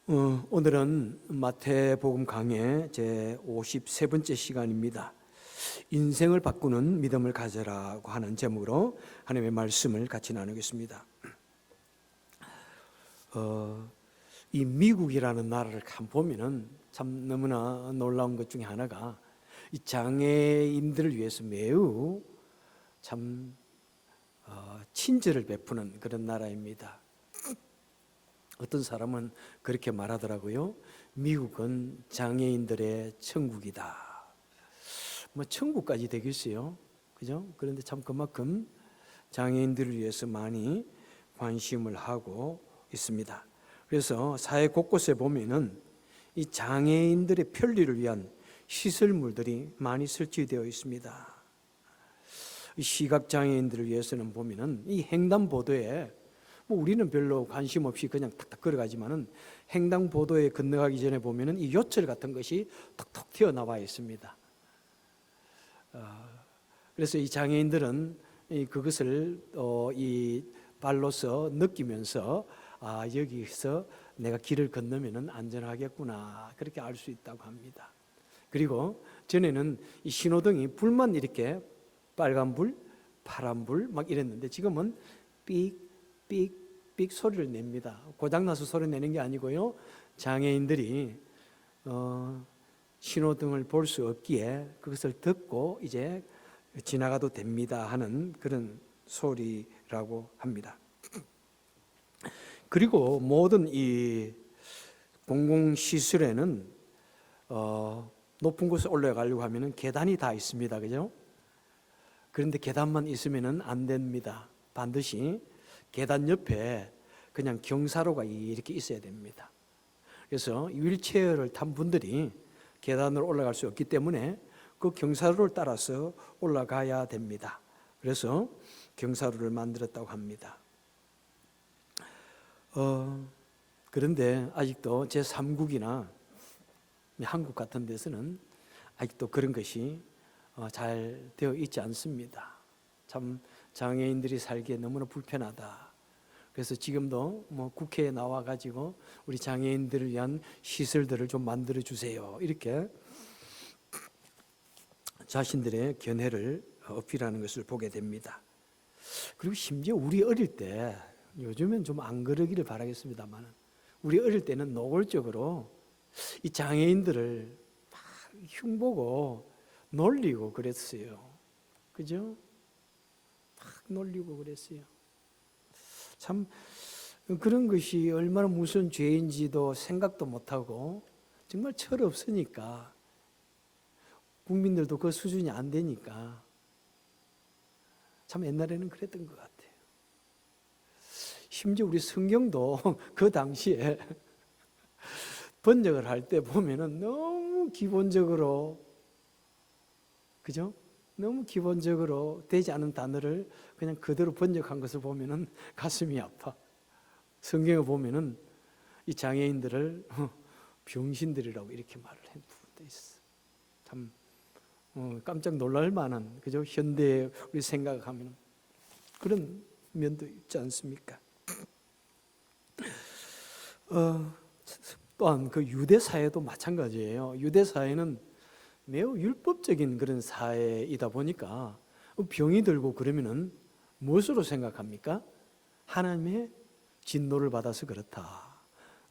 오늘은 마태복음 강의 제 53번째 시간입니다. 인생을 바꾸는 믿음을 가져라고 하는 제목으로 하나님의 말씀을 같이 나누겠습니다. 이 미국이라는 나라를 참 보면은 참 너무나 놀라운 것 중에 하나가 이 장애인들을 위해서 매우 참 친절을 베푸는 그런 나라입니다. 어떤 사람은 그렇게 말하더라고요. 미국은 장애인들의 천국이다. 뭐 천국까지 되겠어요, 그죠? 그런데 참 그만큼 장애인들을 위해서 많이 관심을 하고 있습니다. 그래서 사회 곳곳에 보면은 이 장애인들의 편리를 위한 시설물들이 많이 설치되어 있습니다. 이 시각 장애인들을 위해서는 보면은 이 횡단보도에 뭐 우리는 별로 관심 없이 그냥 탁탁 걸어가지만은 횡단보도에 건너가기 전에 보면은 이 요철 같은 것이 톡톡 튀어나와 있습니다. 그래서 이 장애인들은 그것을 이 발로서 느끼면서 여기서 내가 길을 건너면은 안전하겠구나 그렇게 알 수 있다고 합니다. 그리고 전에는 이 신호등이 불만 이렇게 빨간불, 파란불 막 이랬는데 지금은 삑삑삑 소리를 냅니다. 고장나서 소리 내는 게 아니고요. 장애인들이 신호등을 볼 수 없기에 그것을 듣고 이제 지나가도 됩니다 하는 그런 소리라고 합니다. 그리고 모든 이 공공시설에는 높은 곳에 올라가려고 하면 계단이 다 있습니다. 그죠? 그런데 계단만 있으면 안 됩니다. 반드시 계단 옆에 그냥 경사로가 이렇게 있어야 됩니다. 그래서 휠체어를 탄 분들이 계단으로 올라갈 수 없기 때문에 그 경사로를 따라서 올라가야 됩니다. 그래서 경사로를 만들었다고 합니다. 그런데 아직도 제3국이나 한국 같은 데서는 아직도 그런 것이 잘 되어 있지 않습니다. 참 장애인들이 살기에 너무나 불편하다. 그래서 지금도 뭐 국회에 나와 가지고 우리 장애인들을 위한 시설들을 좀 만들어 주세요. 이렇게 자신들의 견해를 어필하는 것을 보게 됩니다. 그리고 심지어 우리 어릴 때 요즘엔 좀 안 그러기를 바라겠습니다만 우리 어릴 때는 노골적으로 이 장애인들을 막 흉보고 놀리고 그랬어요. 그죠? 막 놀리고 그랬어요. 참 그런 것이 얼마나 무슨 죄인지도 생각도 못하고 정말 철없으니까 국민들도 그 수준이 안 되니까 참 옛날에는 그랬던 것 같아요. 심지어 우리 성경도 그 당시에 번역을 할 때 보면은 너무 기본적으로 그죠? 너무 기본적으로 되지 않은 단어를 그냥 그대로 번역한 것을 보면은 가슴이 아파. 성경에 보면은 이 장애인들을 병신들이라고 이렇게 말을 한 부분도 있어. 참 깜짝 놀랄 만한 그죠? 현대에 우리 생각하면 그런 면도 있지 않습니까? 또한 그 유대 사회도 마찬가지예요. 유대 사회는 매우 율법적인 그런 사회이다 보니까 병이 들고 그러면은 무엇으로 생각합니까? 하나님의 진노를 받아서 그렇다.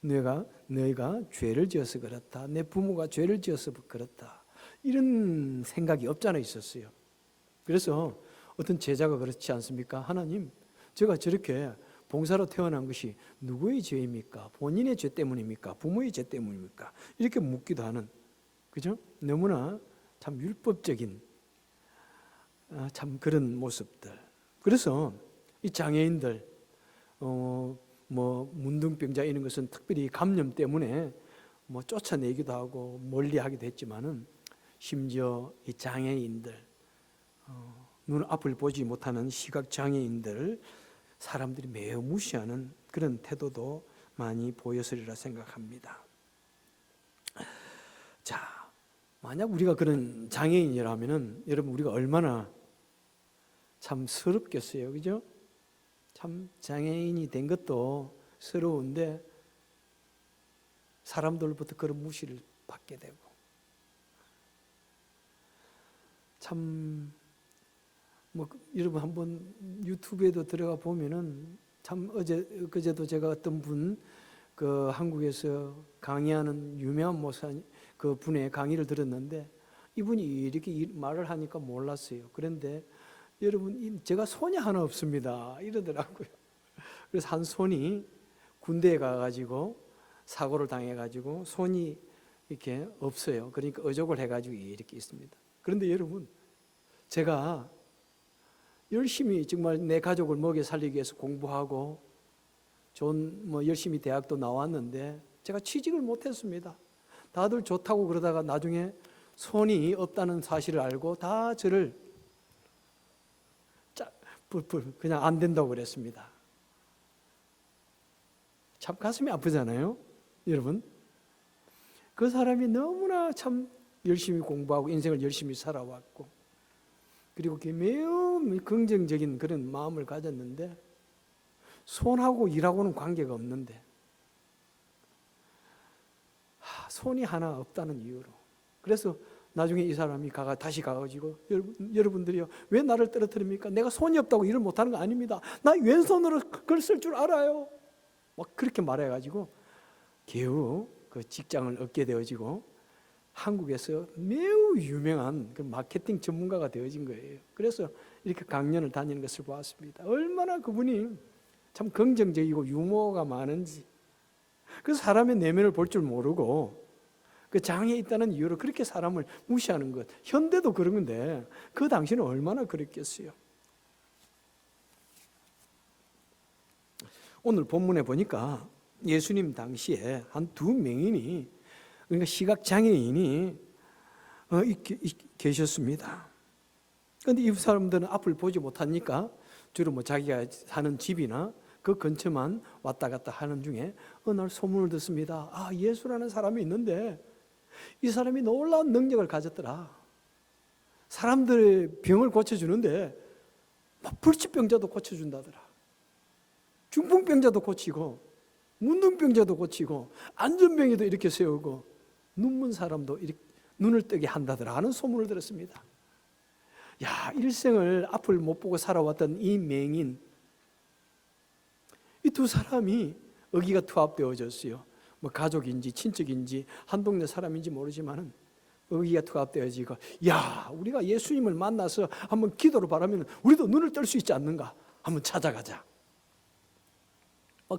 너희가 죄를 지어서 그렇다. 내 부모가 죄를 지어서 그렇다. 이런 생각이 없잖아 있었어요. 그래서 어떤 제자가 그렇지 않습니까? 하나님, 제가 저렇게 봉사로 태어난 것이 누구의 죄입니까? 본인의 죄 때문입니까? 부모의 죄 때문입니까? 이렇게 묻기도 하는, 그죠? 너무나 참 율법적인 참 그런 모습들. 그래서 이 장애인들, 뭐 문둥병자 이런 것은 특별히 감염 때문에 뭐 쫓아내기도 하고 멀리하기도 했지만은 심지어 이 장애인들, 눈 앞을 보지 못하는 시각 장애인들 사람들이 매우 무시하는 그런 태도도 많이 보였으리라 생각합니다. 자, 만약 우리가 그런 장애인이라면은 여러분 우리가 얼마나 참 서럽겠어요, 그죠? 참 장애인이 된 것도 서러운데 사람들로부터 그런 무시를 받게 되고, 참 여러분 한번 유튜브에도 들어가 보면은 참 그제도 제가 어떤 분 그 한국에서 강의하는 유명한 목사 그 분의 강의를 들었는데, 이분이 이렇게 말을 하니까 몰랐어요. 그런데 여러분, 제가 손이 하나 없습니다 이러더라고요. 그래서 한 손이 군대에 가가지고 사고를 당해가지고 손이 이렇게 없어요. 그러니까 어족을 해가지고 이렇게 있습니다. 그런데 여러분, 제가 열심히 정말 내 가족을 먹여 살리기 위해서 공부하고 좋은 열심히 대학도 나왔는데 제가 취직을 못했습니다. 다들 좋다고 그러다가 나중에 손이 없다는 사실을 알고 다 저를 그냥 안 된다고 그랬습니다. 참 가슴이 아프잖아요, 여러분. 그 사람이 너무나 참 열심히 공부하고 인생을 열심히 살아왔고, 그리고 매우 긍정적인 그런 마음을 가졌는데, 손하고 일하고는 관계가 없는데 손이 하나 없다는 이유로. 그래서 나중에 이 사람이 다시 가가지고, 여러분들이요, 왜 나를 떨어뜨립니까? 내가 손이 없다고 일을 못하는 거 아닙니다. 나 왼손으로 글 쓸 줄 알아요. 막 그렇게 말해가지고 겨우 그 직장을 얻게 되어지고 한국에서 매우 유명한 그 마케팅 전문가가 되어진 거예요. 그래서 이렇게 강연을 다니는 것을 보았습니다. 얼마나 그분이 참 긍정적이고 유머가 많은지. 그 사람의 내면을 볼 줄 모르고 그 장애 있다는 이유로 그렇게 사람을 무시하는 것. 현대도 그런 건데 그 당시는 얼마나 그랬겠어요. 오늘 본문에 보니까 예수님 당시에 한 두 맹인이, 그러니까 시각장애인이 계셨습니다. 그런데 이 사람들은 앞을 보지 못하니까 주로 자기가 사는 집이나 그 근처만 왔다 갔다 하는 중에 어느 날 소문을 듣습니다. 예수라는 사람이 있는데 이 사람이 놀라운 능력을 가졌더라. 사람들의 병을 고쳐주는데 불치병자도 고쳐준다더라. 중풍병자도 고치고 문둥병자도 고치고 안전병이도 이렇게 세우고 눈먼 사람도 이렇게 눈을 뜨게 한다더라 하는 소문을 들었습니다. 일생을 앞을 못 보고 살아왔던 이 맹인, 이 두 사람이 어기가 투합되어졌어요. 가족인지 친척인지 한 동네 사람인지 모르지만은 어기가 투합되어지고, 우리가 예수님을 만나서 한번 기도를 바라면 우리도 눈을 뜰 수 있지 않는가? 한번 찾아가자.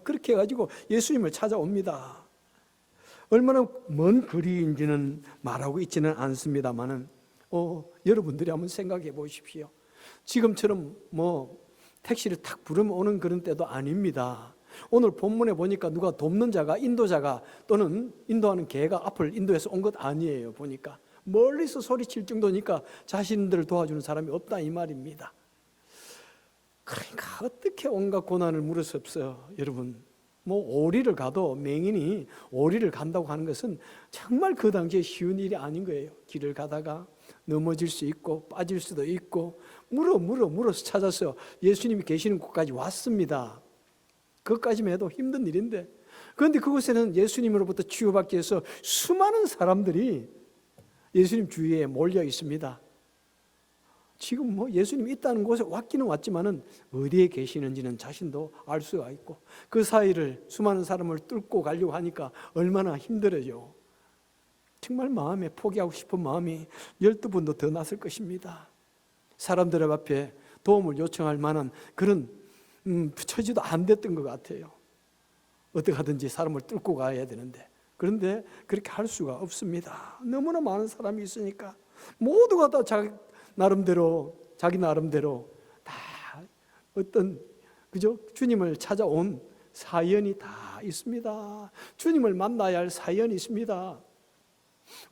그렇게 해가지고 예수님을 찾아옵니다. 얼마나 먼 거리인지는 말하고 있지는 않습니다만은 여러분들이 한번 생각해 보십시오. 지금처럼 택시를 탁 부르면 오는 그런 때도 아닙니다. 오늘 본문에 보니까 누가 돕는 자가, 인도자가 또는 인도하는 개가 앞을 인도해서 온 것 아니에요. 보니까 멀리서 소리칠 정도니까 자신들을 도와주는 사람이 없다 이 말입니다. 그러니까 어떻게 온갖 고난을 물었었어요. 여러분, 오리를 가도 맹인이 오리를 간다고 하는 것은 정말 그 당시에 쉬운 일이 아닌 거예요. 길을 가다가 넘어질 수 있고 빠질 수도 있고 물어서 찾아서 예수님이 계시는 곳까지 왔습니다. 그것까지만 해도 힘든 일인데, 그런데 그곳에는 예수님으로부터 치유받기 위해서 수많은 사람들이 예수님 주위에 몰려 있습니다. 지금 예수님이 있다는 곳에 왔기는 왔지만은 어디에 계시는지는 자신도 알 수가 있고, 그 사이를 수많은 사람을 뚫고 가려고 하니까 얼마나 힘들어요. 정말 마음에 포기하고 싶은 마음이 12번도 더 났을 것입니다. 사람들 앞에 도움을 요청할 만한 그런 처지도 안 됐던 것 같아요. 어떻게 하든지 사람을 뚫고 가야 되는데, 그런데 그렇게 할 수가 없습니다. 너무나 많은 사람이 있으니까 모두가 다 자기 나름대로 다 어떤 주님을 찾아온 사연이 다 있습니다. 주님을 만나야 할 사연이 있습니다.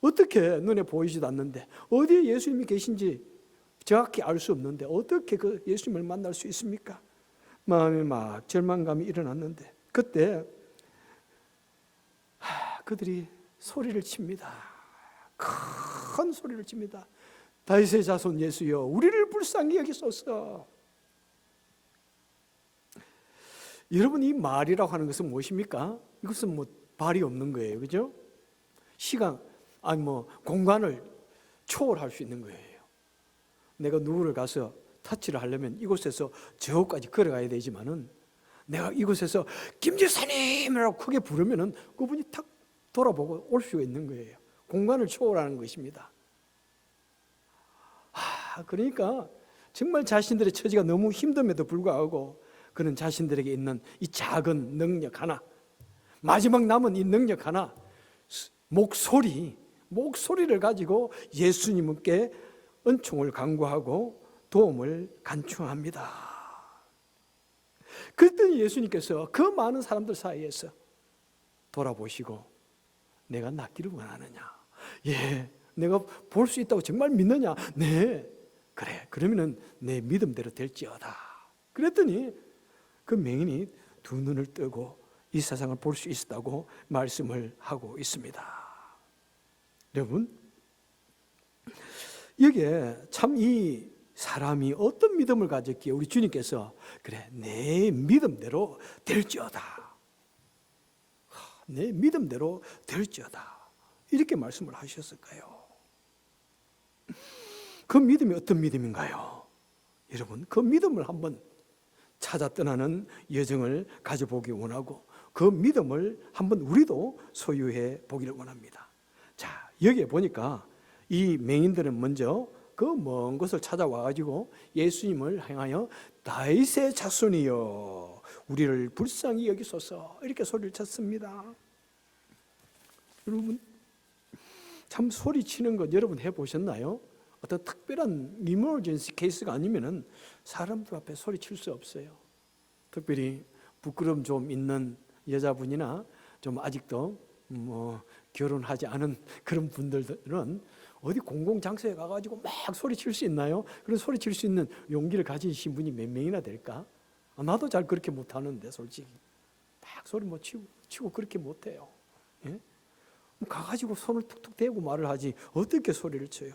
어떻게 눈에 보이지도 않는데, 어디에 예수님이 계신지 정확히 알 수 없는데 어떻게 그 예수님을 만날 수 있습니까? 마음에 막 절망감이 일어났는데, 그때 그들이 소리를 칩니다. 큰 소리를 칩니다. 다윗의 자손 예수여, 우리를 불쌍히 여기소서. 여러분, 이 말이라고 하는 것은 무엇입니까? 이것은 발이 없는 거예요. 그죠? 시간, 공간을 초월할 수 있는 거예요. 내가 누구를 가서 터치를 하려면 이곳에서 저까지 걸어가야 되지만은 내가 이곳에서 김지사님이라고 크게 부르면은 그분이 탁 돌아보고 올 수가 있는 거예요. 공간을 초월하는 것입니다. 그러니까 정말 자신들의 처지가 너무 힘듦에도 불구하고 그는 자신들에게 있는 이 작은 능력 하나, 마지막 남은 이 능력 하나, 목소리를 가지고 예수님께 은총을 간구하고 도움을 간청합니다. 그랬더니 예수님께서 그 많은 사람들 사이에서 돌아보시고 내가 낫기를 원하느냐? 예, 내가 볼 수 있다고 정말 믿느냐? 네, 그래, 그러면은 내 믿음대로 될지어다. 그랬더니 그 맹인이 두 눈을 뜨고 이 세상을 볼 수 있었다고 말씀을 하고 있습니다. 여러분, 여기에 참 이 사람이 어떤 믿음을 가졌기에 우리 주님께서 그래, 내 믿음대로 될지어다, 내 믿음대로 될지어다 이렇게 말씀을 하셨을까요? 그 믿음이 어떤 믿음인가요? 여러분, 그 믿음을 한번 찾아 떠나는 여정을 가져보기 원하고 그 믿음을 한번 우리도 소유해 보기를 원합니다. 자, 여기에 보니까 이 맹인들은 먼저 그 먼 곳을 찾아와가지고 예수님을 향하여 다윗의 자손이여 우리를 불쌍히 여기소서 이렇게 소리를 쳤습니다. 여러분, 참 소리치는 것 여러분 해보셨나요? 어떤 특별한 이머전시 케이스가 아니면은 사람들 앞에 소리칠 수 없어요. 특별히 부끄러움 좀 있는 여자분이나 좀 아직도 결혼하지 않은 그런 분들은 어디 공공장소에 가가지고 막 소리칠 수 있나요? 그런 소리칠 수 있는 용기를 가지신 분이 몇 명이나 될까? 나도 잘 그렇게 못하는데 솔직히 막 소리 치고 그렇게 못해요. 예? 가가지고 손을 툭툭 대고 말을 하지 어떻게 소리를 쳐요?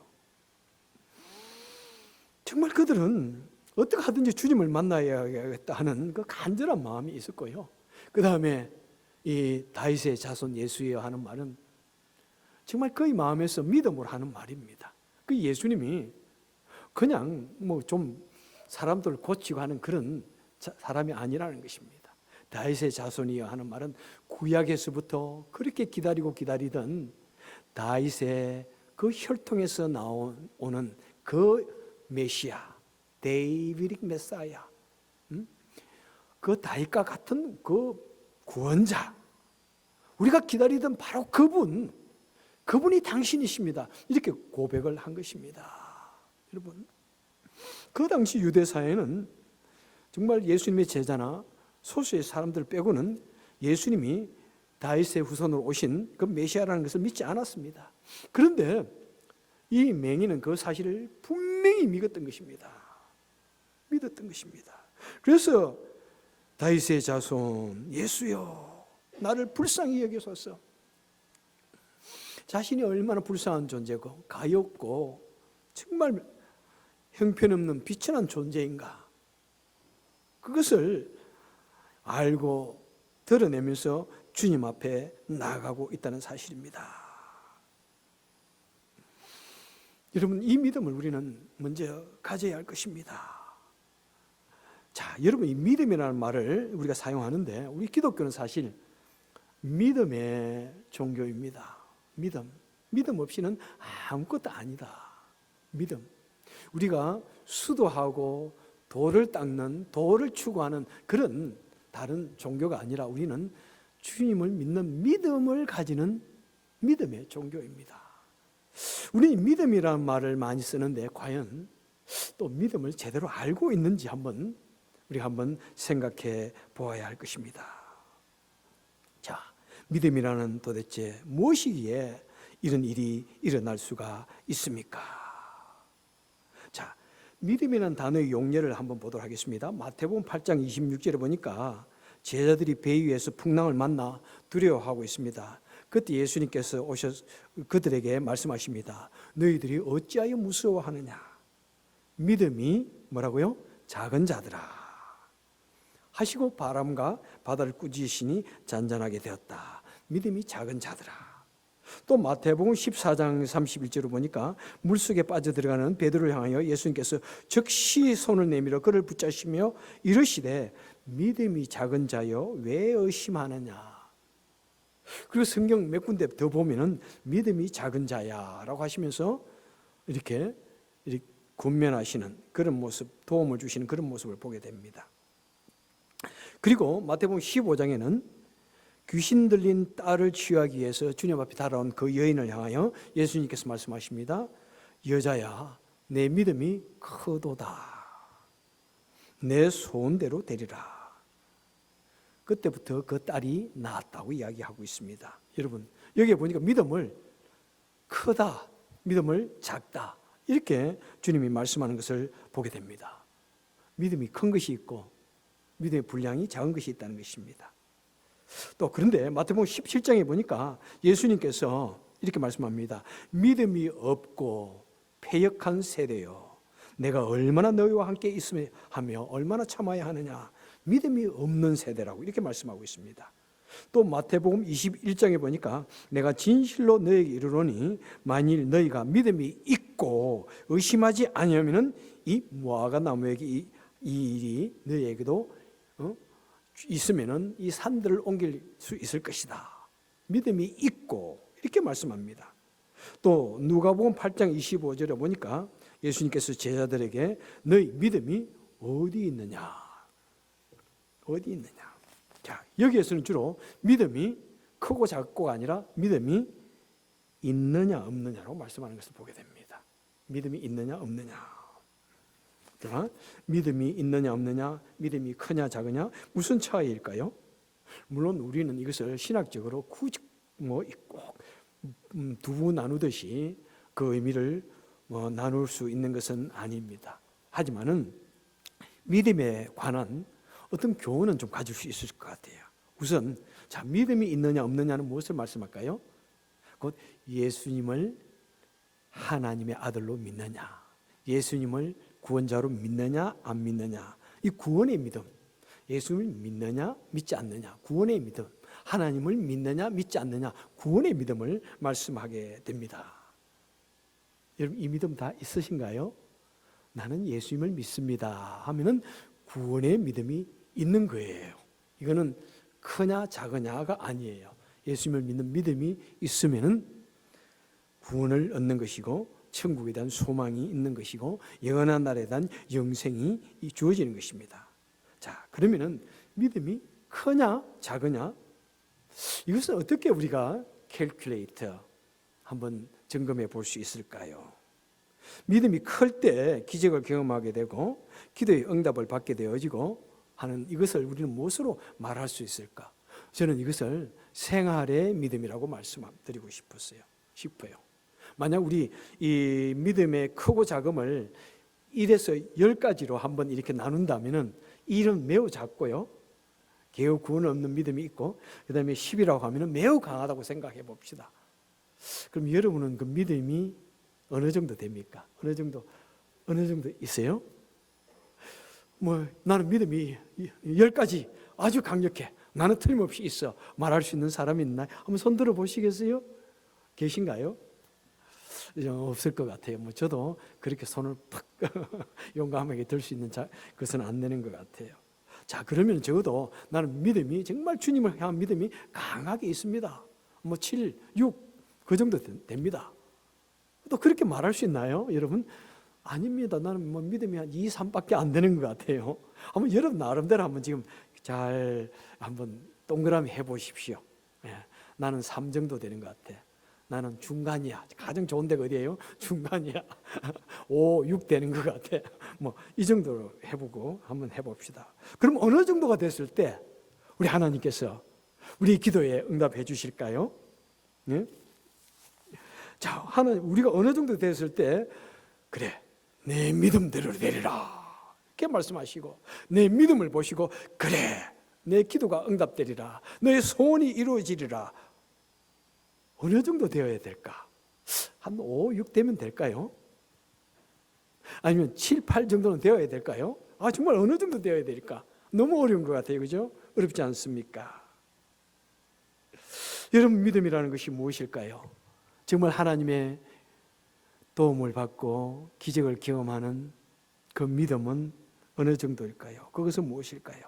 정말 그들은 어떻게 하든지 주님을 만나야겠다 하는 그 간절한 마음이 있을 거예요. 그 다음에 이 다윗의 자손 예수여 하는 말은 정말 그의 마음에서 믿음으로 하는 말입니다. 그 예수님이 그냥 좀 사람들 고치고 하는 그런 사람이 아니라는 것입니다. 다윗의 자손이여 하는 말은 구약에서부터 그렇게 기다리던 다윗의 그 혈통에서 나오는 그 메시아, 데이비딕 메사야, 그 다윗과 같은 그 구원자, 우리가 기다리던 바로 그분이 당신이십니다. 이렇게 고백을 한 것입니다. 여러분, 그 당시 유대 사회는 정말 예수님의 제자나 소수의 사람들 빼고는 예수님이 다윗의 후손으로 오신 그 메시아라는 것을 믿지 않았습니다. 그런데 이 맹인은 그 사실을 분명히 믿었던 것입니다. 그래서 다윗의 자손 예수여 나를 불쌍히 여기소서. 자신이 얼마나 불쌍한 존재고 가엾고 정말 형편없는 비천한 존재인가, 그것을 알고 드러내면서 주님 앞에 나아가고 있다는 사실입니다. 여러분, 이 믿음을 우리는 먼저 가져야 할 것입니다. 자, 여러분, 이 믿음이라는 말을 우리가 사용하는데 우리 기독교는 사실 믿음의 종교입니다. 믿음 없이는 아무것도 아니다. 믿음. 우리가 수도하고 돌을 닦는, 돌을 추구하는 그런 다른 종교가 아니라 우리는 주님을 믿는 믿음을 가지는 믿음의 종교입니다. 우리는 믿음이라는 말을 많이 쓰는데 과연 또 믿음을 제대로 알고 있는지 우리가 한번 생각해 보아야 할 것입니다. 자, 믿음이라는 도대체 무엇이기에 이런 일이 일어날 수가 있습니까? 자, 믿음이라는 단어의 용례를 한번 보도록 하겠습니다. 마태복음 8장 26절에 보니까 제자들이 배 위에서 풍랑을 만나 두려워하고 있습니다. 그때 예수님께서 그들에게 말씀하십니다. 너희들이 어찌하여 무서워하느냐? 믿음이 뭐라고요? 작은 자들아 하시고 바람과 바다를 꾸짖으시니 잔잔하게 되었다. 믿음이 작은 자들아. 또 마태복음 14장 31절을 보니까 물속에 빠져들어가는 베드로를 향하여 예수님께서 즉시 손을 내밀어 그를 붙잡으시며 이르시되 믿음이 작은 자여 왜 의심하느냐. 그리고 성경 몇 군데 더 보면은 믿음이 작은 자야라고 하시면서 이렇게 권면하시는 그런 모습, 도움을 주시는 그런 모습을 보게 됩니다. 그리고 마태복음 15장에는 귀신 들린 딸을 치유하기 위해서 주님 앞에 달아온 그 여인을 향하여 예수님께서 말씀하십니다. 여자야, 내 믿음이 크도다. 내 소원대로 되리라. 그때부터 그 딸이 나았다고 이야기하고 있습니다. 여러분, 여기에 보니까 믿음을 크다, 믿음을 작다, 이렇게 주님이 말씀하는 것을 보게 됩니다. 믿음이 큰 것이 있고 믿음의 분량이 작은 것이 있다는 것입니다. 또 그런데 마태복음 17장에 보니까 예수님께서 이렇게 말씀합니다. 믿음이 없고 패역한 세대여, 내가 얼마나 너희와 함께 있으며 하며 얼마나 참아야 하느냐. 믿음이 없는 세대라고 이렇게 말씀하고 있습니다. 또 마태복음 21장에 보니까 내가 진실로 너에게 이르노니 만일 너희가 믿음이 있고 의심하지 아니하면은 이 무화과 나무에게 이 일이 너희에게도 있으면은 이 산들을 옮길 수 있을 것이다. 믿음이 있고 이렇게 말씀합니다. 또 누가복음 8장 25절에 보니까 예수님께서 제자들에게 너희 믿음이 어디 있느냐? 어디 있느냐? 자, 여기에서는 주로 믿음이 크고 작고가 아니라 믿음이 있느냐 없느냐라고 말씀하는 것을 보게 됩니다. 믿음이 있느냐 없느냐. 자, 믿음이 있느냐 없느냐, 믿음이 크냐 작으냐, 무슨 차이일까요? 물론 우리는 이것을 신학적으로 굳이 꼭 두부 나누듯이 그 의미를 나눌 수 있는 것은 아닙니다. 하지만은 믿음에 관한 어떤 교훈은 좀 가질 수 있을 것 같아요. 우선 자, 믿음이 있느냐 없느냐는 무엇을 말씀할까요? 곧 예수님을 하나님의 아들로 믿느냐, 예수님을 구원자로 믿느냐 안 믿느냐, 이 구원의 믿음, 예수님을 믿느냐 믿지 않느냐, 구원의 믿음, 하나님을 믿느냐 믿지 않느냐, 구원의 믿음을 말씀하게 됩니다. 여러분, 이 믿음 다 있으신가요? 나는 예수님을 믿습니다 하면은 구원의 믿음이 있는 거예요. 이거는 크냐 작으냐가 아니에요. 예수님을 믿는 믿음이 있으면은 구원을 얻는 것이고 천국에 대한 소망이 있는 것이고 영원한 날에 대한 영생이 주어지는 것입니다. 자, 그러면은 믿음이 크냐 작으냐, 이것은 어떻게 우리가 캘큘레이터 한번 점검해 볼 수 있을까요? 믿음이 클 때 기적을 경험하게 되고 기도의 응답을 받게 되어지고 하는 이것을 우리는 무엇으로 말할 수 있을까? 저는 이것을 생활의 믿음이라고 말씀드리고 싶어요. 만약 우리 이 믿음의 크고 작음을 1에서 10가지로 한번 이렇게 나눈다면은 1은 매우 작고요, 개우 구원 없는 믿음이 있고, 그 다음에 10이라고 하면은 매우 강하다고 생각해 봅시다. 그럼 여러분은 그 믿음이 어느 정도 됩니까? 어느 정도 있어요? 나는 믿음이 10가지 아주 강력해, 나는 틀림없이 있어, 말할 수 있는 사람이 있나요? 한번 손 들어 보시겠어요? 계신가요? 없을 것 같아요. 저도 그렇게 손을 팍 용감하게 들 수 있는 것은 안 되는 것 같아요. 자, 그러면 적어도 나는 믿음이 정말 주님을 향한 믿음이 강하게 있습니다. 7, 6 그 정도 됩니다. 또 그렇게 말할 수 있나요, 여러분? 아닙니다. 나는 믿음이 한 2, 3밖에 안 되는 것 같아요. 한번 여러분 나름대로 한번 지금 잘 한번 동그라미 해보십시오. 나는 3 정도 되는 것 같아. 나는 중간이야. 가장 좋은 데가 어디예요? 중간이야. 5, 6 되는 것 같아. 이 정도로 해보고 한번 해봅시다. 그럼 어느 정도가 됐을 때 우리 하나님께서 우리 기도에 응답해 주실까요? 네? 자, 우리가 어느 정도 됐을 때 그래, 내 믿음대로 되리라 이렇게 말씀하시고, 내 믿음을 보시고 그래, 내 기도가 응답되리라, 너의 소원이 이루어지리라. 어느 정도 되어야 될까? 한 5, 6 되면 될까요? 아니면 7, 8 정도는 되어야 될까요? 정말 어느 정도 되어야 될까? 너무 어려운 것 같아요. 그죠? 어렵지 않습니까? 여러분, 믿음이라는 것이 무엇일까요? 정말 하나님의 도움을 받고 기적을 경험하는 그 믿음은 어느 정도일까요? 그것은 무엇일까요?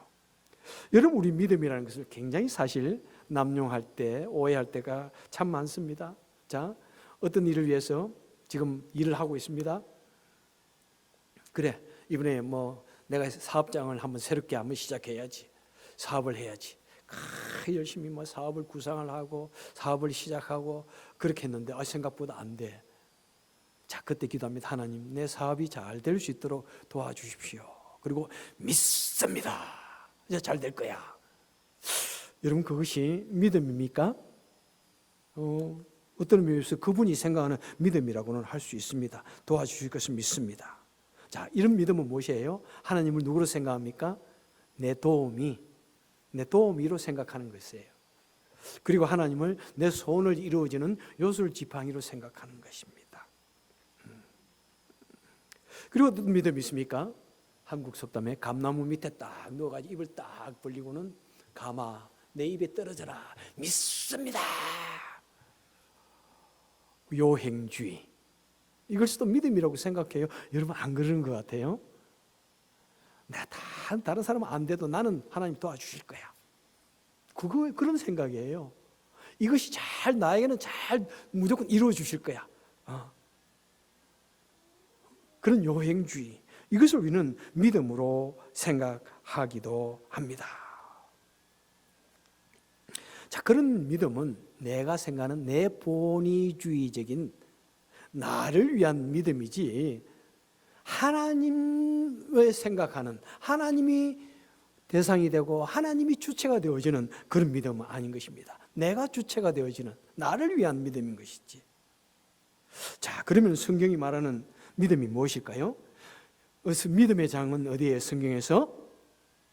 여러분, 우리 믿음이라는 것을 굉장히 사실 남용할 때, 오해할 때가 참 많습니다. 자, 어떤 일을 위해서 지금 일을 하고 있습니다. 그래, 이번에 내가 사업장을 한번 새롭게 한번 시작해야지. 사업을 해야지. 열심히 사업을 구상을 하고 사업을 시작하고 그렇게 했는데 생각보다 안 돼. 자, 그때 기도합니다. 하나님, 내 사업이 잘 될 수 있도록 도와주십시오. 그리고 믿습니다. 이제 잘 될 거야. 여러분, 그것이 믿음입니까? 어떤 의미에서 그분이 생각하는 믿음이라고는 할 수 있습니다. 도와주실 것을 믿습니다. 자, 이런 믿음은 무엇이에요? 하나님을 누구로 생각합니까? 내 도우미로 생각하는 것이에요. 그리고 하나님을 내 소원을 이루어지는 요술지팡이로 생각하는 것입니다. 그리고 어떤 믿음이 있습니까? 한국 속담에 감나무 밑에 딱 누워가지고 입을 딱 벌리고는 감아 내 입에 떨어져라 믿습니다. 요행주의, 이것도 믿음이라고 생각해요. 여러분, 안 그러는 것 같아요? 내가 다른 사람은 안 돼도 나는 하나님 도와주실 거야. 그런 생각이에요. 이것이 나에게는 잘 무조건 이루어 주실 거야. 그런 요행주의, 이것을 우리는 믿음으로 생각하기도 합니다. 자, 그런 믿음은 내가 생각하는 내 본의주의적인 나를 위한 믿음이지, 하나님을 생각하는, 하나님이 대상이 되고 하나님이 주체가 되어지는 그런 믿음은 아닌 것입니다. 내가 주체가 되어지는 나를 위한 믿음인 것이지. 자, 그러면 성경이 말하는 믿음이 무엇일까요? 믿음의 장은 어디에 성경에서?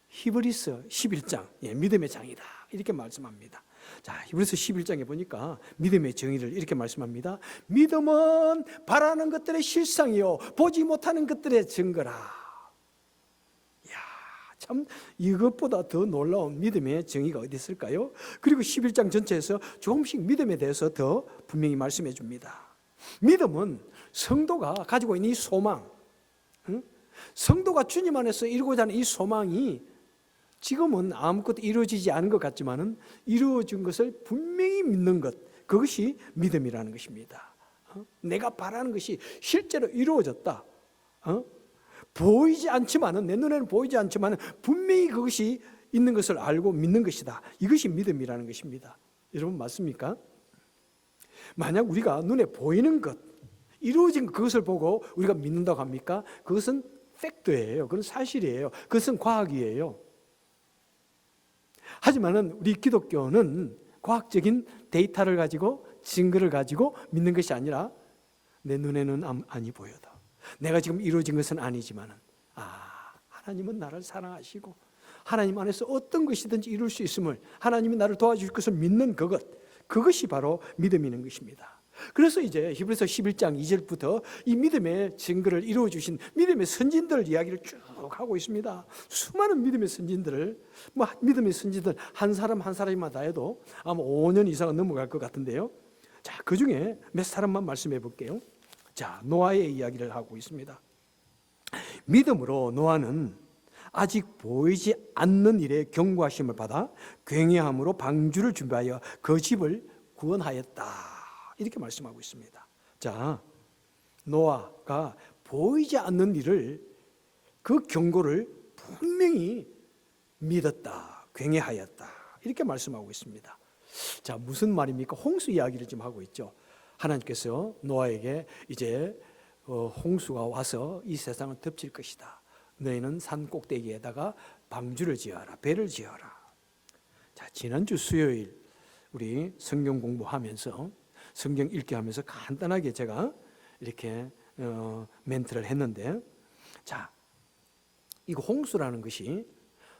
히브리서 11장, 믿음의 장이다, 이렇게 말씀합니다. 자, 히브리서 11장에 보니까 믿음의 정의를 이렇게 말씀합니다. 믿음은 바라는 것들의 실상이요 보지 못하는 것들의 증거라. 이야, 참 이것보다 더 놀라운 믿음의 정의가 어디 있을까요? 그리고 11장 전체에서 조금씩 믿음에 대해서 더 분명히 말씀해 줍니다. 믿음은 성도가 가지고 있는 이 소망, 성도가 주님 안에서 이루고자 하는 이 소망이 지금은 아무것도 이루어지지 않은 것 같지만은 이루어진 것을 분명히 믿는 것, 그것이 믿음이라는 것입니다. 내가 바라는 것이 실제로 이루어졌다. 보이지 않지만은, 내 눈에는 보이지 않지만은 분명히 그것이 있는 것을 알고 믿는 것이다. 이것이 믿음이라는 것입니다. 여러분, 맞습니까? 만약 우리가 눈에 보이는 것, 이루어진 그것을 보고 우리가 믿는다고 합니까? 그것은 팩트예요. 그건 사실이에요. 그것은 과학이에요. 하지만은 우리 기독교는 과학적인 데이터를 가지고 증거를 가지고 믿는 것이 아니라 내 눈에는 아니 보여도 내가 지금 이루어진 것은 아니지만은 하나님은 나를 사랑하시고 하나님 안에서 어떤 것이든지 이룰 수 있음을, 하나님이 나를 도와줄 것을 믿는 그것이 바로 믿음이는 것입니다. 그래서 이제 히브리서 11장 2절부터 이 믿음의 증거를 이루어 주신 믿음의 선진들 이야기를 쭉 하고 있습니다. 수많은 믿음의 선진들을, 믿음의 선진들 한 사람 한 사람마다 해도 아마 5년 이상은 넘어갈 것 같은데요. 자, 그 중에 몇 사람만 말씀해 볼게요. 자, 노아의 이야기를 하고 있습니다. 믿음으로 노아는 아직 보이지 않는 일에 경고하심을 받아 굉해함으로 방주를 준비하여 그 집을 구원하였다, 이렇게 말씀하고 있습니다. 자, 노아가 보이지 않는 일을, 그 경고를 분명히 믿었다, 굉해하였다, 이렇게 말씀하고 있습니다. 자, 무슨 말입니까? 홍수 이야기를 지금 하고 있죠. 하나님께서 노아에게 이제 홍수가 와서 이 세상을 덮칠 것이다. 너희는 산 꼭대기에다가 방주를 지어라, 배를 지어라. 자, 지난주 수요일 우리 성경 공부하면서, 성경 읽기 하면서 간단하게 제가 이렇게 멘트를 했는데, 자, 이거 홍수라는 것이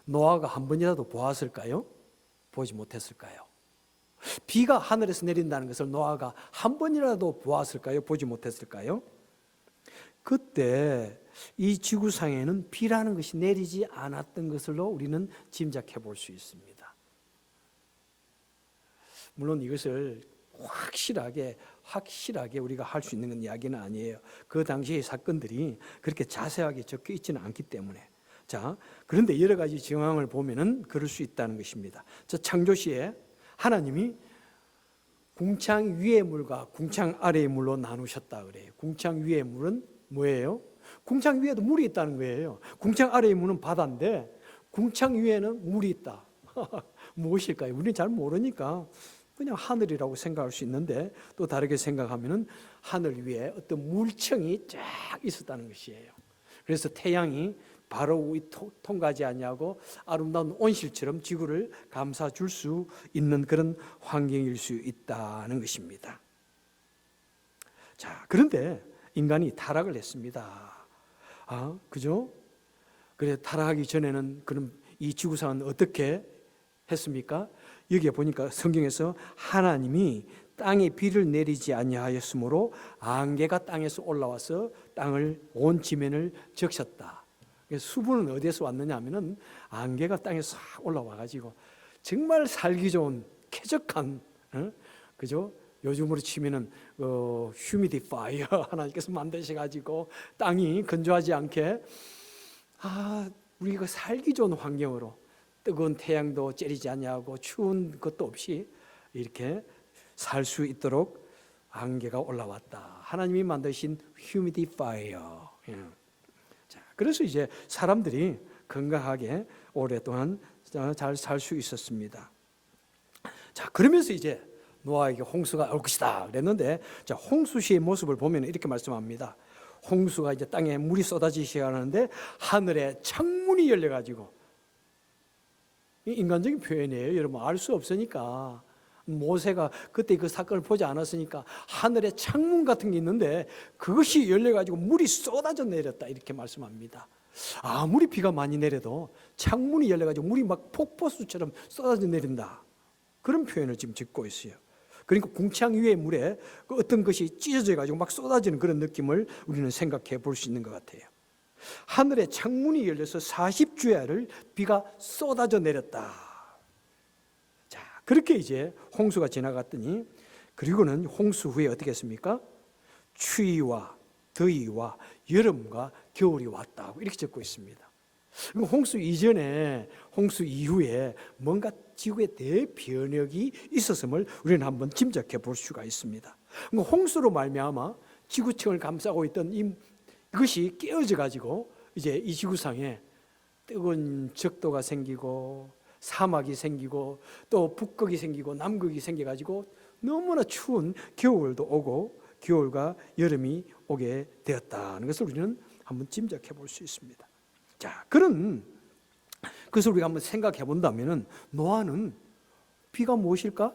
노아가 한 번이라도 보았을까요? 보지 못했을까요? 비가 하늘에서 내린다는 것을 노아가 한 번이라도 보았을까요? 보지 못했을까요? 그때 이 지구상에는 비라는 것이 내리지 않았던 것으로 우리는 짐작해 볼 수 있습니다. 물론 이것을 확실하게 우리가 할 수 있는 이야기는 아니에요. 그 당시의 사건들이 그렇게 자세하게 적혀 있지는 않기 때문에. 자, 그런데 여러 가지 정황을 보면은 그럴 수 있다는 것입니다. 저 창조시에 하나님이 궁창 위의 물과 궁창 아래의 물로 나누셨다 그래요. 궁창 위의 물은 뭐예요? 궁창 위에도 물이 있다는 거예요. 궁창 아래의 물은 바다인데 궁창 위에는 물이 있다. 무엇일까요? 우리는 잘 모르니까 그냥 하늘이라고 생각할 수 있는데, 또 다르게 생각하면은 하늘 위에 어떤 물청이 쫙 있었다는 것이에요. 그래서 태양이 바로 통과하지 않냐고 아름다운 온실처럼 지구를 감싸줄 수 있는 그런 환경일 수 있다는 것입니다. 자, 그런데 인간이 타락을 했습니다. 그죠? 그래, 타락하기 전에는 그럼 이 지구상은 어떻게 했습니까? 여기에 보니까 성경에서 하나님이 땅에 비를 내리지 아니하였으므로 안개가 땅에서 올라와서 땅을 온 지면을 적셨다. 수분은 어디에서 왔느냐 하면은 안개가 땅에서 올라와 가지고 정말 살기 좋은 쾌적한, 그죠? 요즘으로 치면은 휴미디파이어 하나님께서 만드셔 가지고 땅이 건조하지 않게 우리가 살기 좋은 환경으로, 뜨거운 태양도 째리지 않냐고 추운 것도 없이 이렇게 살 수 있도록 안개가 올라왔다. 하나님이 만드신 휴미디파이어. 자, 그래서 이제 사람들이 건강하게 오랫동안 잘 살 수 있었습니다. 자, 그러면서 이제 노아에게 홍수가 올 것이다 그랬는데, 자, 홍수시의 모습을 보면 이렇게 말씀합니다. 홍수가 이제 땅에 물이 쏟아지기 시작하는데 하늘에 창문이 열려가지고, 인간적인 표현이에요. 여러분 알 수 없으니까. 모세가 그때 그 사건을 보지 않았으니까 하늘에 창문 같은 게 있는데 그것이 열려가지고 물이 쏟아져 내렸다 이렇게 말씀합니다. 아무리 비가 많이 내려도 창문이 열려가지고 물이 막 폭포수처럼 쏟아져 내린다, 그런 표현을 지금 짓고 있어요. 그러니까 궁창 위의 물에 어떤 것이 찢어져 가지고 막 쏟아지는 그런 느낌을 우리는 생각해 볼 수 있는 것 같아요. 하늘에 창문이 열려서 40주야를 비가 쏟아져 내렸다. 자, 그렇게 이제 홍수가 지나갔더니, 그리고는 홍수 후에 어떻게 했습니까? 추위와 더위와 여름과 겨울이 왔다고 이렇게 적고 있습니다. 홍수 이전에, 홍수 이후에 뭔가 지구에 대변혁이 있었음을 우리는 한번 짐작해 볼 수가 있습니다. 홍수로 말미암아 지구층을 감싸고 있던 이것이 깨어져 가지고 이제 이 지구상에 뜨거운 적도가 생기고 사막이 생기고 또 북극이 생기고 남극이 생겨 가지고 너무나 추운 겨울도 오고 겨울과 여름이 오게 되었다는 것을 우리는 한번 짐작해 볼 수 있습니다. 자, 그런 그것을 우리가 한번 생각해 본다면은 노아는 비가 무엇일까?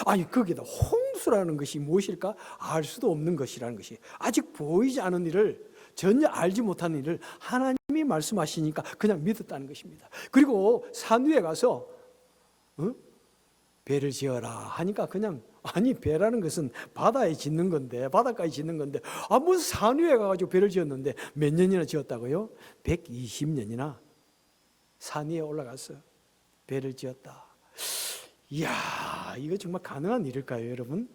아니, 거기다 홍수라는 것이 무엇일까? 알 수도 없는 것이라는 것이, 아직 보이지 않은 일을, 전혀 알지 못하는 일을 하나님이 말씀하시니까 그냥 믿었다는 것입니다. 그리고 산 위에 가서 배를 지어라 하니까 그냥, 아니 배라는 것은 바다에 짓는 건데, 바닷가에 짓는 건데, 무슨 산 위에 가가지고 배를 지었는데 몇 년이나 지었다고요? 120년이나 산 위에 올라가서 배를 지었다. 이야, 이거 정말 가능한 일일까요, 여러분?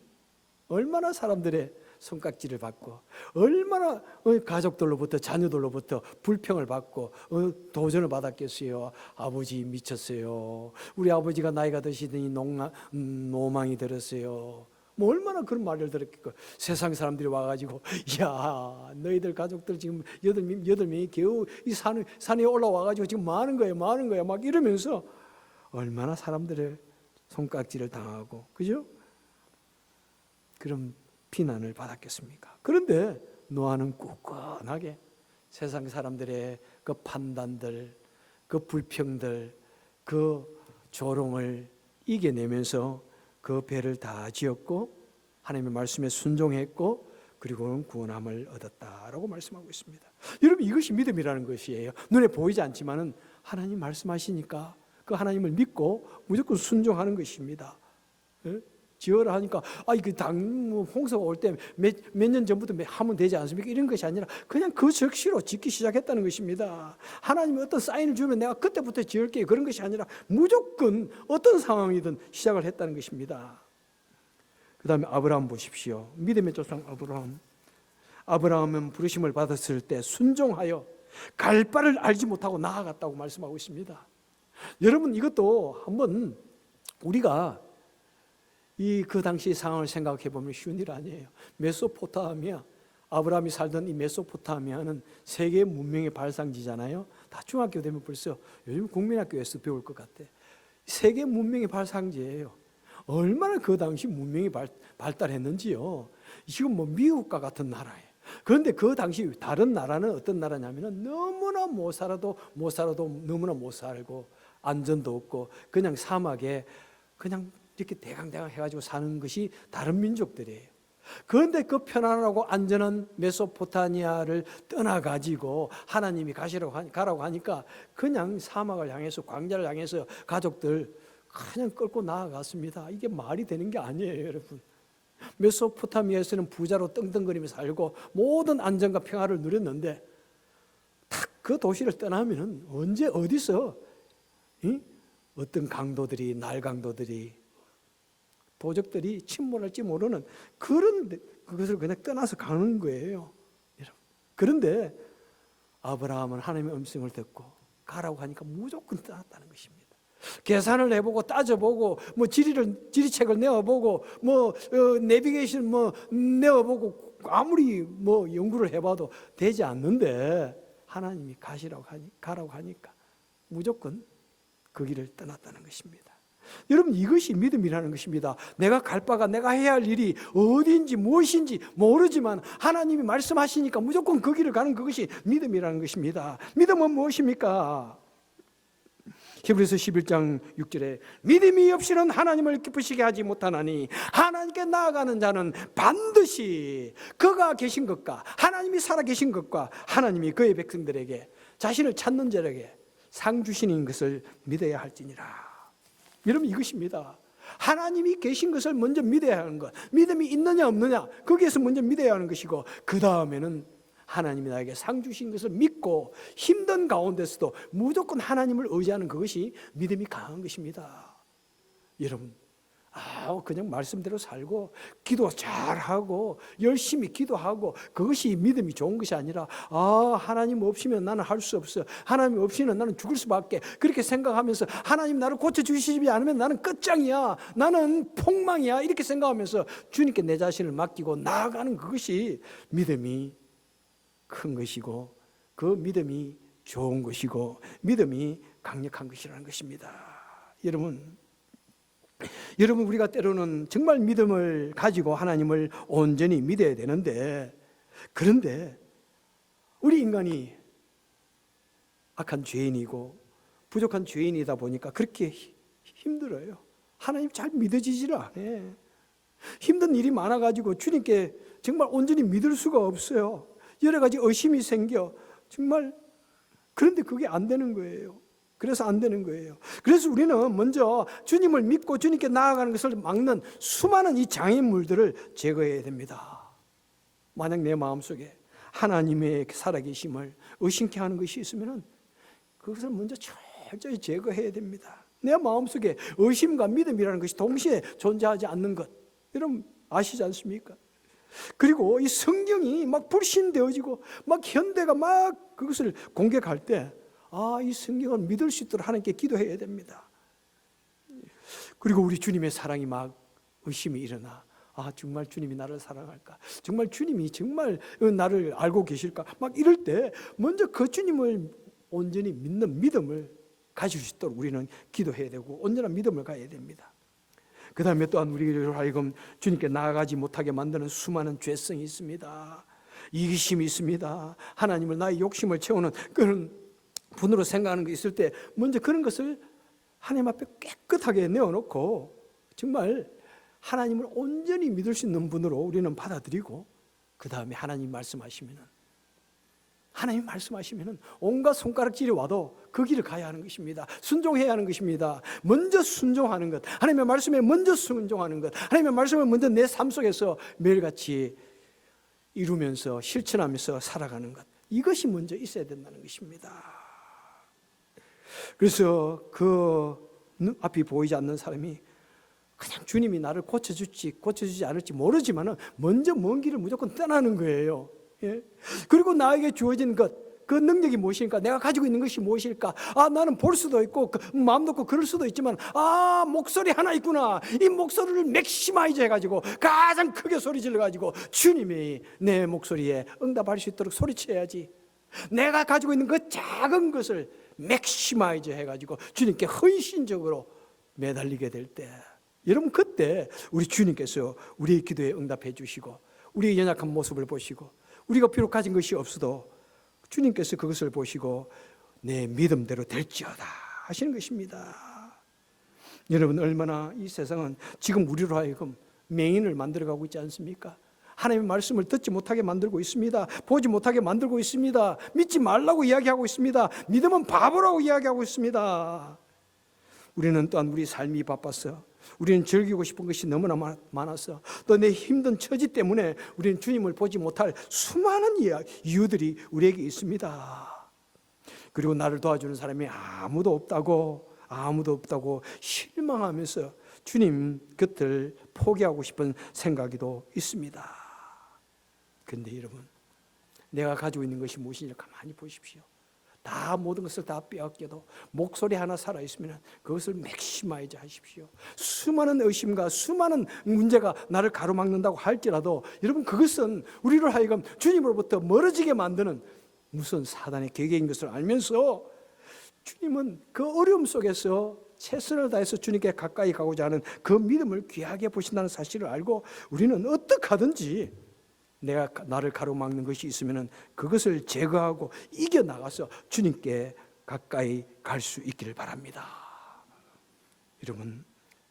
얼마나 사람들의 손깍지를 받고, 얼마나 가족들로부터 자녀들로부터 불평을 받고 도전을 받았겠어요. 아버지 미쳤어요. 우리 아버지가 나이가 드시더니 노망이 들었어요. 뭐 얼마나 그런 말을 들었겠고, 세상 사람들이 와가지고, 야, 너희들 가족들 지금 여덟 명이 겨우 이 산에 올라와가지고 지금 뭐 하는 거예요, 막 이러면서 얼마나 사람들의 손깍지를 당하고, 그죠? 그럼 비난을 받았겠습니까? 그런데 노아는 굳건하게 세상 사람들의 그 판단들, 그 불평들, 그 조롱을 이겨내면서 그 배를 다 지었고 하나님의 말씀에 순종했고 그리고는 구원함을 얻었다라고 말씀하고 있습니다. 여러분, 이것이 믿음이라는 것이에요. 눈에 보이지 않지만은 하나님 말씀하시니까 그 하나님을 믿고 무조건 순종하는 것입니다. 지어라 하니까 홍수가 올 때 몇 년 전부터 하면 되지 않습니까? 이런 것이 아니라 그냥 그 즉시로 짓기 시작했다는 것입니다. 하나님이 어떤 사인을 주면 내가 그때부터 지을게요, 그런 것이 아니라 무조건 어떤 상황이든 시작을 했다는 것입니다. 그 다음에 아브라함 보십시오. 믿음의 조상 아브라함. 아브라함은 부르심을 받았을 때 순종하여 갈 바를 알지 못하고 나아갔다고 말씀하고 있습니다. 여러분, 이것도 한번 우리가 그 당시 상황을 생각해 보면 쉬운 일 아니에요. 메소포타미아, 아브라함이 살던 이 메소포타미아는 세계 문명의 발상지잖아요. 다 중학교 되면 벌써 요즘 국민학교에서 배울 것 같아. 세계 문명의 발상지예요. 얼마나 그 당시 문명이 발달했는지요. 지금 뭐 미국과 같은 나라예요. 그런데 그 당시 다른 나라는 어떤 나라냐면은 너무나 못 살아도 너무나 못 살고 안전도 없고 그냥 사막에 그냥 이렇게 대강대강 해가지고 사는 것이 다른 민족들이에요. 그런데 그 편안하고 안전한 메소포타미아를 떠나가지고 하나님이 가라고 하니까 그냥 사막을 향해서 광야를 향해서 가족들 그냥 끌고 나아갔습니다. 이게 말이 되는 게 아니에요, 여러분. 메소포타미아에서는 부자로 떵떵거리며 살고 모든 안전과 평화를 누렸는데 딱 그 도시를 떠나면은 언제 어디서 어떤 강도들이 날강도들이 도적들이 침몰할지 모르는 그것을 그냥 떠나서 가는 거예요. 그런데 아브라함은 하나님의 음성을 듣고 가라고 하니까 무조건 떠났다는 것입니다. 계산을 해보고 따져보고 뭐 지리책을 내어보고 뭐 내비게이션 뭐 내어보고 아무리 뭐 연구를 해봐도 되지 않는데 하나님이 가라고 하니까 무조건 그 길을 떠났다는 것입니다. 여러분, 이것이 믿음이라는 것입니다. 내가 갈 바가, 내가 해야 할 일이 어디인지 무엇인지 모르지만 하나님이 말씀하시니까 무조건 그 길을 가는 그것이 믿음이라는 것입니다. 믿음은 무엇입니까? 히브리서 11장 6절에 믿음이 없이는 하나님을 기쁘시게 하지 못하나니 하나님께 나아가는 자는 반드시 그가 계신 것과 하나님이 살아계신 것과 하나님이 그의 백성들에게 자신을 찾는 자에게 상 주시는 것을 믿어야 할지니라. 여러분, 이것입니다. 하나님이 계신 것을 먼저 믿어야 하는 것, 믿음이 있느냐 없느냐 거기에서 먼저 믿어야 하는 것이고 그 다음에는 하나님이 나에게 상 주신 것을 믿고 힘든 가운데서도 무조건 하나님을 의지하는 그것이 믿음이 강한 것입니다. 여러분, 그냥 말씀대로 살고 기도 잘하고 열심히 기도하고 그것이 믿음이 좋은 것이 아니라 하나님 없이면 나는 할 수 없어, 하나님 없이는 나는 죽을 수밖에, 그렇게 생각하면서 하나님 나를 고쳐주시지 않으면 나는 끝장이야, 나는 폭망이야, 이렇게 생각하면서 주님께 내 자신을 맡기고 나아가는 그것이 믿음이 큰 것이고 그 믿음이 좋은 것이고 믿음이 강력한 것이라는 것입니다. 여러분, 우리가 때로는 정말 믿음을 가지고 하나님을 온전히 믿어야 되는데, 그런데 우리 인간이 악한 죄인이고 부족한 죄인이다 보니까 그렇게 힘들어요. 하나님 잘 믿어지질 않아요. 힘든 일이 많아가지고 주님께 정말 온전히 믿을 수가 없어요. 여러 가지 의심이 생겨 정말. 그런데 그게 안 되는 거예요. 그래서 안 되는 거예요. 그래서 우리는 먼저 주님을 믿고 주님께 나아가는 것을 막는 수많은 이 장애물들을 제거해야 됩니다. 만약 내 마음속에 하나님의 살아계심을 의심케 하는 것이 있으면 그것을 먼저 철저히 제거해야 됩니다. 내 마음속에 의심과 믿음이라는 것이 동시에 존재하지 않는 것, 여러분 아시지 않습니까? 그리고 이 성경이 막 불신되어지고 막 현대가 막 그것을 공격할 때 이 성경을 믿을 수 있도록 하나님께 기도해야 됩니다. 그리고 우리 주님의 사랑이 막 의심이 일어나, 정말 주님이 나를 사랑할까? 정말 주님이 정말 나를 알고 계실까? 막 이럴 때 먼저 그 주님을 온전히 믿는 믿음을 가질 수 있도록 우리는 기도해야 되고 온전한 믿음을 가져야 됩니다. 그 다음에 또한 우리를 하여금 주님께 나아가지 못하게 만드는 수많은 죄성이 있습니다. 이기심이 있습니다. 하나님을 나의 욕심을 채우는 그런 분으로 생각하는 게 있을 때 먼저 그런 것을 하나님 앞에 깨끗하게 내어놓고 정말 하나님을 온전히 믿을 수 있는 분으로 우리는 받아들이고 그 다음에 하나님 말씀하시면 온갖 손가락질이 와도 그 길을 가야 하는 것입니다. 순종해야 하는 것입니다. 먼저 순종하는 것, 하나님의 말씀에 먼저 순종하는 것, 하나님의 말씀을 먼저 내 삶 속에서 매일같이 이루면서 실천하면서 살아가는 것, 이것이 먼저 있어야 된다는 것입니다. 그래서 그 앞이 보이지 않는 사람이 그냥 주님이 나를 고쳐주지 않을지 모르지만 먼저 먼 길을 무조건 떠나는 거예요. 예? 그리고 나에게 주어진 그 능력이 무엇일까? 내가 가지고 있는 것이 무엇일까? 나는 볼 수도 있고 마음도 없고 그럴 수도 있지만 목소리 하나 있구나. 이 목소리를 맥시마이즈 해가지고 가장 크게 소리 질러가지고 주님이 내 목소리에 응답할 수 있도록 소리쳐야지. 내가 가지고 있는 그 작은 것을 맥시마이즈 해가지고 주님께 헌신적으로 매달리게 될 때, 여러분 그때 우리 주님께서 우리의 기도에 응답해 주시고 우리의 연약한 모습을 보시고 우리가 비록 가진 것이 없어도 주님께서 그것을 보시고 내 믿음대로 될지어다 하시는 것입니다. 여러분 얼마나 이 세상은 지금 우리로 하여금 맹인을 만들어가고 있지 않습니까? 하나님의 말씀을 듣지 못하게 만들고 있습니다. 보지 못하게 만들고 있습니다. 믿지 말라고 이야기하고 있습니다. 믿으면 바보라고 이야기하고 있습니다. 우리는 또한 우리 삶이 바빠서 우리는 즐기고 싶은 것이 너무나 많아서 또 내 힘든 처지 때문에 우리는 주님을 보지 못할 수많은 이유들이 우리에게 있습니다. 그리고 나를 도와주는 사람이 아무도 없다고 실망하면서 주님 곁을 포기하고 싶은 생각이도 있습니다. 그런데 여러분, 내가 가지고 있는 것이 무엇인지 가만히 보십시오. 모든 것을 다 빼앗겨도 목소리 하나 살아있으면 그것을 맥시마이즈 하십시오. 수많은 의심과 수많은 문제가 나를 가로막는다고 할지라도 여러분 그것은 우리로 하여금 주님으로부터 멀어지게 만드는 무슨 사단의 계획인 것을 알면서 주님은 그 어려움 속에서 최선을 다해서 주님께 가까이 가고자 하는 그 믿음을 귀하게 보신다는 사실을 알고 우리는 어떻게 하든지 내가 나를 가로막는 것이 있으면 그것을 제거하고 이겨나가서 주님께 가까이 갈 수 있기를 바랍니다. 여러분,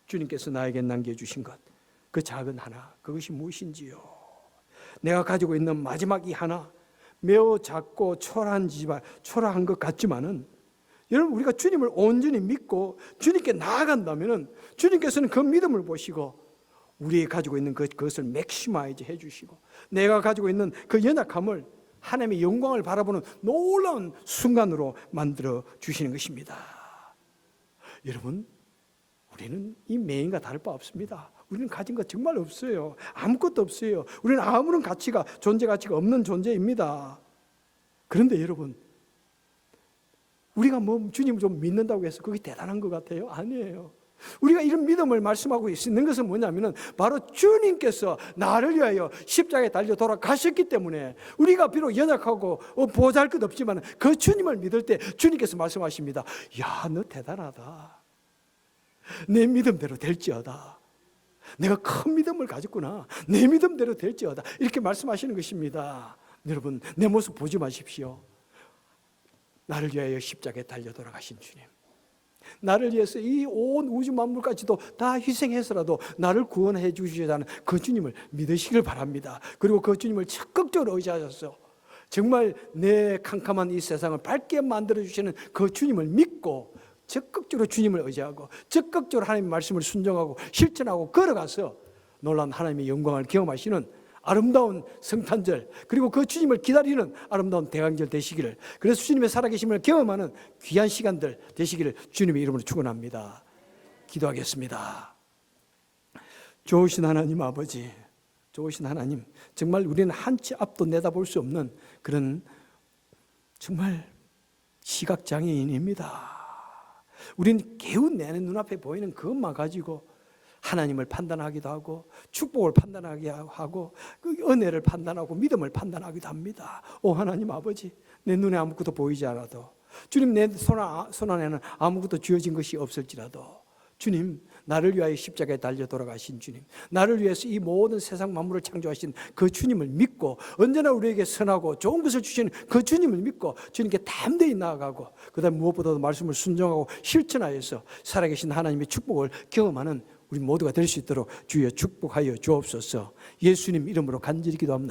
주님께서 나에게 남겨주신 것, 그 작은 하나, 그것이 무엇인지요? 내가 가지고 있는 마지막 이 하나, 매우 작고 초라한 것 같지만은 여러분, 우리가 주님을 온전히 믿고 주님께 나아간다면 주님께서는 그 믿음을 보시고 우리가 가지고 있는 그것을 맥시마이즈 해주시고 내가 가지고 있는 그 연약함을 하나님의 영광을 바라보는 놀라운 순간으로 만들어 주시는 것입니다. 여러분, 우리는 이 맹인과 다를 바 없습니다. 우리는 가진 것 정말 없어요. 아무것도 없어요. 우리는 아무런 존재 가치가 없는 존재입니다. 그런데 여러분, 우리가 주님을 좀 믿는다고 해서 그게 대단한 것 같아요? 아니에요. 우리가 이런 믿음을 말씀하고 있는 것은 뭐냐면은 바로 주님께서 나를 위하여 십자가에 달려 돌아가셨기 때문에 우리가 비록 연약하고 보잘것없지만 그 주님을 믿을 때 주님께서 말씀하십니다. 야, 너 대단하다. 내 믿음대로 될지어다. 내가 큰 믿음을 가졌구나. 내 믿음대로 될지어다. 이렇게 말씀하시는 것입니다. 여러분, 내 모습 보지 마십시오. 나를 위하여 십자가에 달려 돌아가신 주님, 나를 위해서 이 온 우주 만물까지도 다 희생해서라도 나를 구원해 주시자는 그 주님을 믿으시길 바랍니다. 그리고 그 주님을 적극적으로 의지하셔서 정말 내 캄캄한 이 세상을 밝게 만들어 주시는 그 주님을 믿고 적극적으로 주님을 의지하고 적극적으로 하나님의 말씀을 순종하고 실천하고 걸어가서 놀라운 하나님의 영광을 경험하시는 아름다운 성탄절, 그리고 그 주님을 기다리는 아름다운 대강절 되시기를, 그래서 주님의 살아계심을 경험하는 귀한 시간들 되시기를 주님의 이름으로 축원합니다. 기도하겠습니다. 좋으신 하나님 아버지, 좋으신 하나님, 정말 우리는 한 치 앞도 내다볼 수 없는 그런 정말 시각장애인입니다. 우리는 개운 내 눈앞에 보이는 그것만 가지고 하나님을 판단하기도 하고 축복을 판단하기도 하고 은혜를 판단하고 믿음을 판단하기도 합니다. 오 하나님 아버지, 내 눈에 아무것도 보이지 않아도, 주님 내 손 안에는 아무것도 쥐어진 것이 없을지라도, 주님 나를 위하여 십자가에 달려 돌아가신 주님, 나를 위해서 이 모든 세상 만물을 창조하신 그 주님을 믿고 언제나 우리에게 선하고 좋은 것을 주시는 그 주님을 믿고 주님께 담대히 나아가고 그다음 무엇보다도 말씀을 순종하고 실천하여서 살아계신 하나님의 축복을 경험하는 우리 모두가 될 수 있도록 주여 축복하여 주옵소서. 예수님 이름으로 간절히 기도합니다.